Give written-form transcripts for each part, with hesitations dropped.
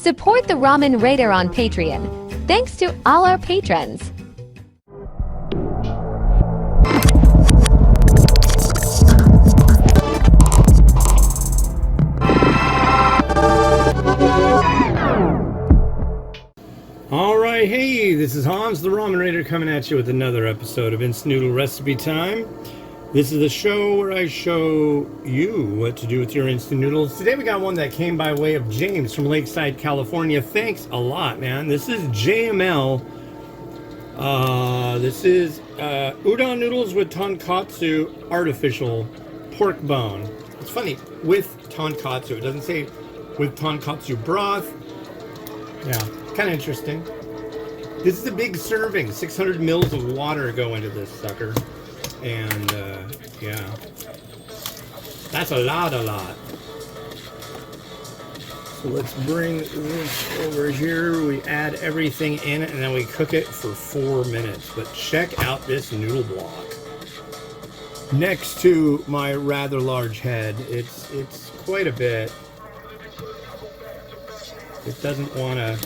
Support the Ramen Raider on Patreon. Thanks to all our patrons. Alright, hey, this is Hans the Ramen Raider coming at you with another episode of Instant Noodle Recipe Time. This is the show where I show you what to do with your instant noodles. Today we got one that came by way of James from Lakeside, California. Thanks a lot, man. This is JML. This is Udon noodles with Tonkotsu artificial pork bone. It's funny, with Tonkotsu. It doesn't say with Tonkotsu broth. Yeah, kind of interesting. This is a big serving. 600 mils of water go into this sucker. And, yeah. That's a lot. So let's bring this over here. We add everything in and then we cook it for 4 minutes. But check out this noodle block. Next to my rather large head, it's quite a bit. It doesn't want to...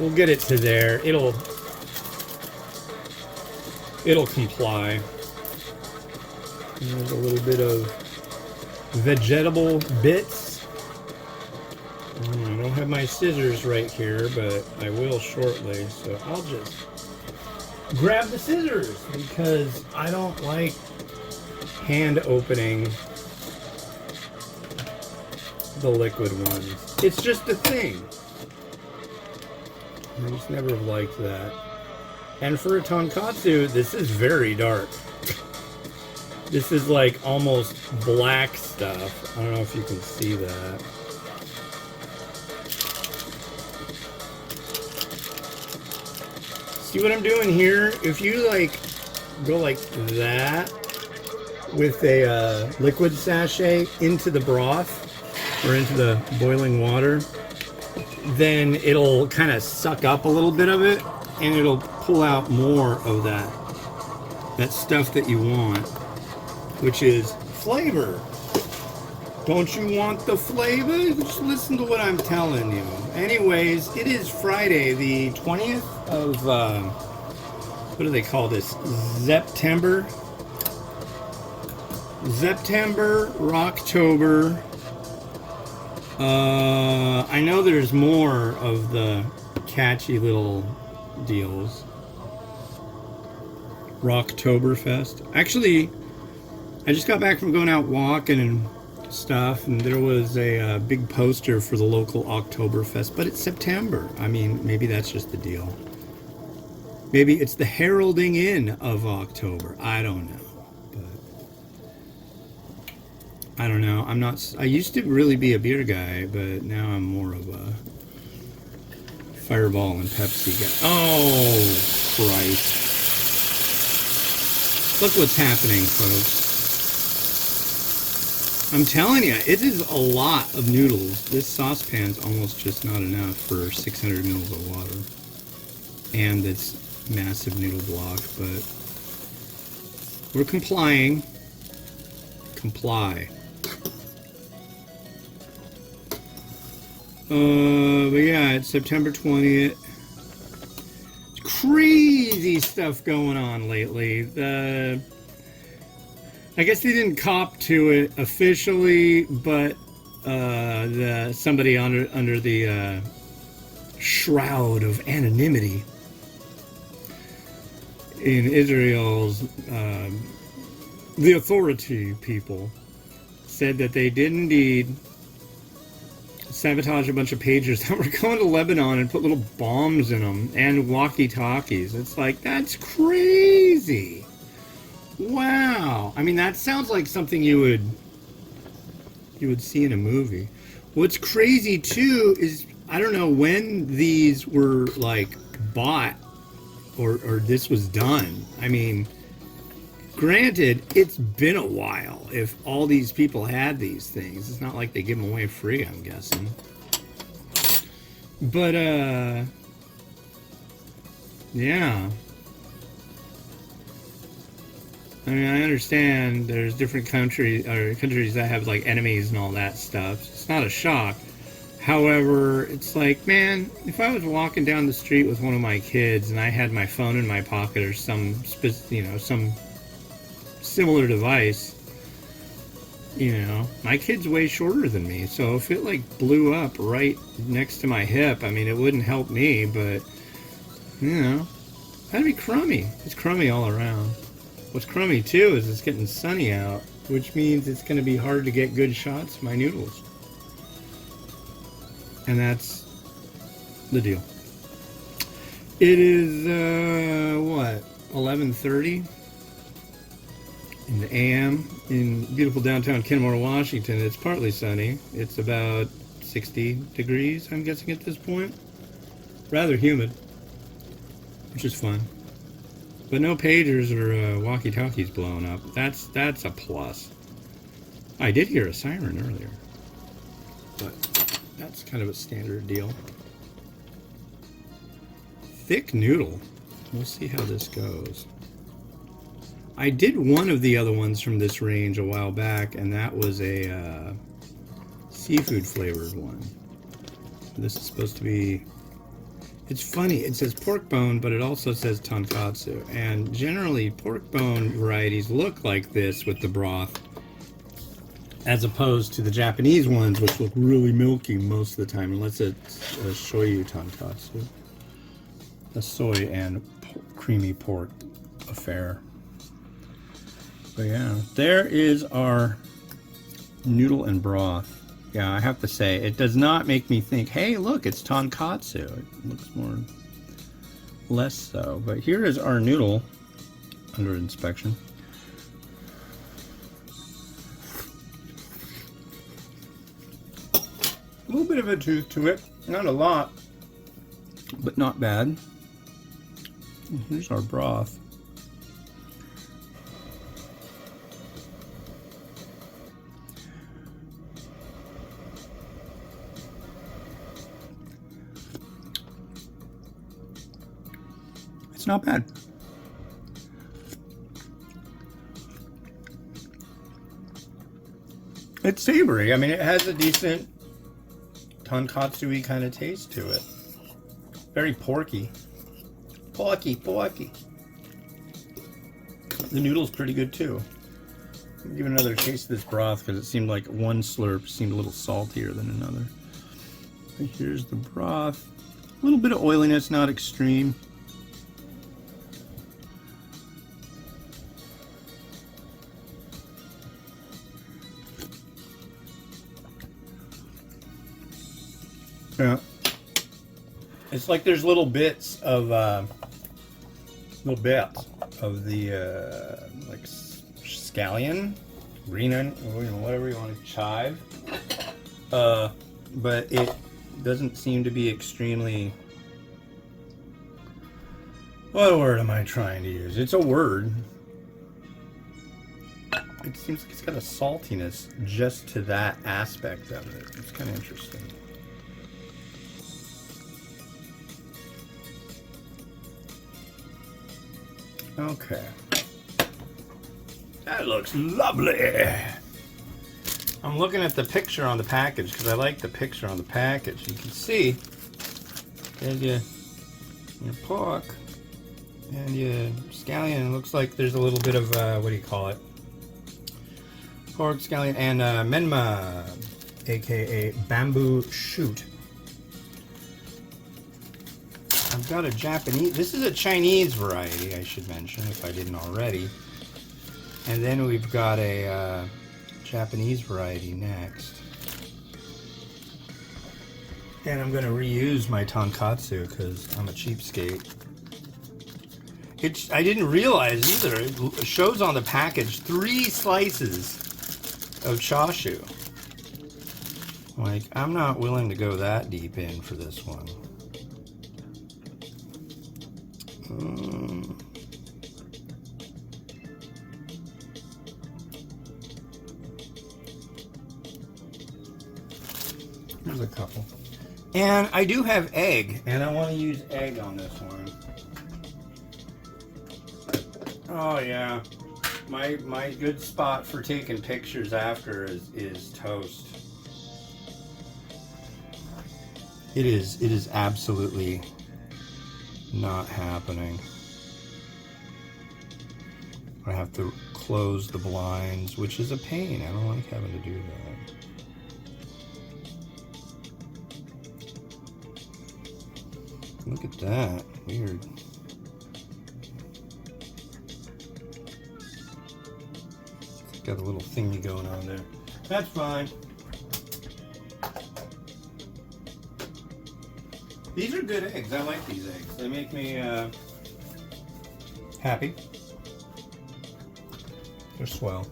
We'll get it to there. It'll comply. And there's a little bit of vegetable bits. I don't have my scissors right here, but I will shortly. So I'll just grab the scissors because I don't like hand opening the liquid ones. It's just a thing. I just never have liked that. And for a tonkotsu, this is very dark. This is like almost black stuff. I don't know if you can see that. See what I'm doing here? If you like go like that with a liquid sachet into the broth or into the boiling water, then it'll kind of suck up a little bit of it and it'll pull out more of that stuff that you want, which is flavor. Don't you want the flavor? Just listen to what I'm telling you. Anyways, it is Friday the 20th of what do they call this? September, Rocktober. I know there's more of the catchy little deals. Rocktoberfest. Actually, I just got back from going out walking and stuff, and there was a big poster for the local Oktoberfest, but it's September. I mean, maybe that's just the deal. Maybe it's the heralding in of October. I don't know. I don't know. I used to really be a beer guy, but now I'm more of a Fireball and Pepsi guy. Oh, Christ. Look what's happening, folks. I'm telling you, it is a lot of noodles. This saucepan's almost just not enough for 600 mils of water. And this massive noodle block, but we're complying. Comply. But yeah, it's September 20th. It's crazy stuff going on lately. I guess they didn't cop to it officially, but somebody under the shroud of anonymity in Israel's the authority people said that they did indeed sabotage a bunch of pagers that were going to Lebanon and put little bombs in them and walkie-talkies. It's like, that's crazy. Wow. I mean, that sounds like something you would see in a movie. What's crazy too is, I don't know when these were like bought or this was done. I mean, granted, it's been a while if all these people had these things. It's not like they give them away free, I'm guessing. But, yeah. I mean, I understand there's different countries that have like enemies and all that stuff. It's not a shock. However, it's like, man, if I was walking down the street with one of my kids and I had my phone in my pocket or some similar device, my kid's way shorter than me. So if it like blew up right next to my hip, I mean, it wouldn't help me, but that'd be crummy. It's crummy all around. What's crummy too is it's getting sunny out, which means it's going to be hard to get good shots of my noodles. And that's the deal. It is, 11:30 in the AM in beautiful downtown Kenmore, Washington. It's partly sunny. It's about 60 degrees, I'm guessing, at this point. Rather humid, which is fun. But no pagers or walkie-talkies blowing up. That's a plus. I did hear a siren earlier, but that's kind of a standard deal. Thick noodle. We'll see how this goes. I did one of the other ones from this range a while back, and that was a seafood flavored one. This is supposed to be... It's funny, it says pork bone, but it also says tonkotsu. And generally, pork bone varieties look like this with the broth, as opposed to the Japanese ones, which look really milky most of the time, unless it's a shoyu tonkotsu. A soy and creamy pork affair. But yeah, there is our noodle and broth. Yeah, I have to say, it does not make me think, hey, look, it's tonkotsu. It looks less so. But here is our noodle under inspection. A little bit of a tooth to it. Not a lot, but not bad. Here's our broth. It's not bad. It's savory. I mean, it has a decent tonkotsu-y kind of taste to it. Very porky. Porky. The noodle's pretty good too. I'll give another taste of this broth because it seemed like one slurp seemed a little saltier than another. But here's the broth. A little bit of oiliness, not extreme. Yeah. It's like there's little bits of the like scallion, green onion, whatever you want to chive. But it doesn't seem to be extremely... What word am I trying to use? It's a word. It seems like it's got a saltiness just to that aspect of it. It's kind of interesting. Okay. That looks lovely. I'm looking at the picture on the package because I like the picture on the package. You can see there's your pork and your scallion. It looks like there's a little bit of, what do you call it? Pork, scallion, and menma, aka bamboo shoot. I've got a Japanese, this is a Chinese variety, I should mention, if I didn't already. And then we've got a Japanese variety next. And I'm going to reuse my tonkotsu because I'm a cheapskate. I didn't realize either, it shows on the package 3 slices of chashu. Like, I'm not willing to go that deep in for this one. There's a couple. And I do have egg, and I want to use egg on this one. Oh yeah. My good spot for taking pictures after is toast. It is absolutely not happening. I have to close the blinds, which is a pain. I don't like having to do that. Look at that. Weird. Got a little thingy going on there. That's fine. These are good eggs. I like these eggs. They make me happy. They're swell.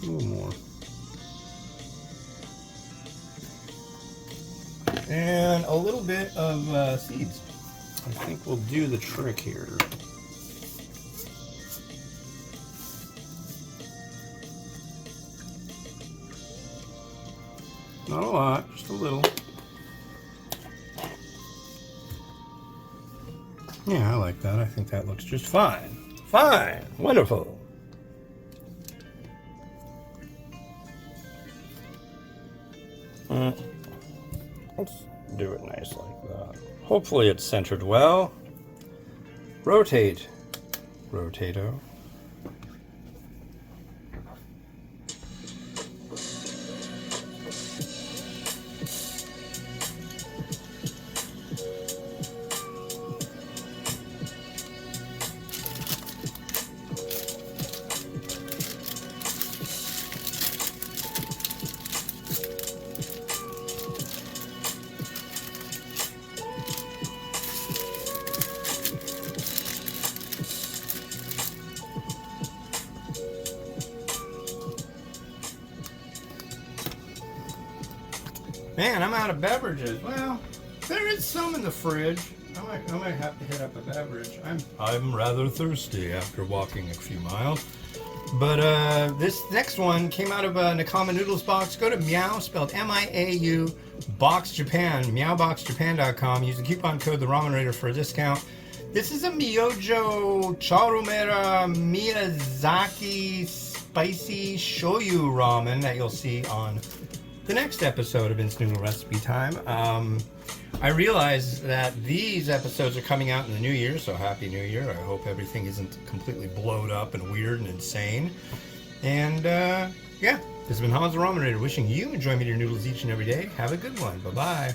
A little more. And a little bit of seeds. I think we'll do the trick here. Not a lot, just a little. Yeah, I like that. I think that looks just fine. Fine. Wonderful. Let's do it nice like that. Hopefully it's centered well. Rotate. Rotato. Man, I'm out of beverages. Well, there is some in the fridge. I might have to hit up a beverage. I'm rather thirsty after walking a few miles. But this next one came out of a Nakama Noodles box. Go to Meow, spelled M-I-A-U, Box Japan, meowboxjapan.com. Use the coupon code The Ramen Raider for a discount. This is a Myojo Charumera Miyazaki spicy shoyu ramen that you'll see on the next episode of Instant Noodle Recipe Time. I realize that these episodes are coming out in the new year, so Happy New Year. I hope everything isn't completely blowed up and weird and insane. And yeah, this has been Hans the Ramen Raider wishing you enjoy meeting your noodles each and every day. Have a good one. Bye-bye.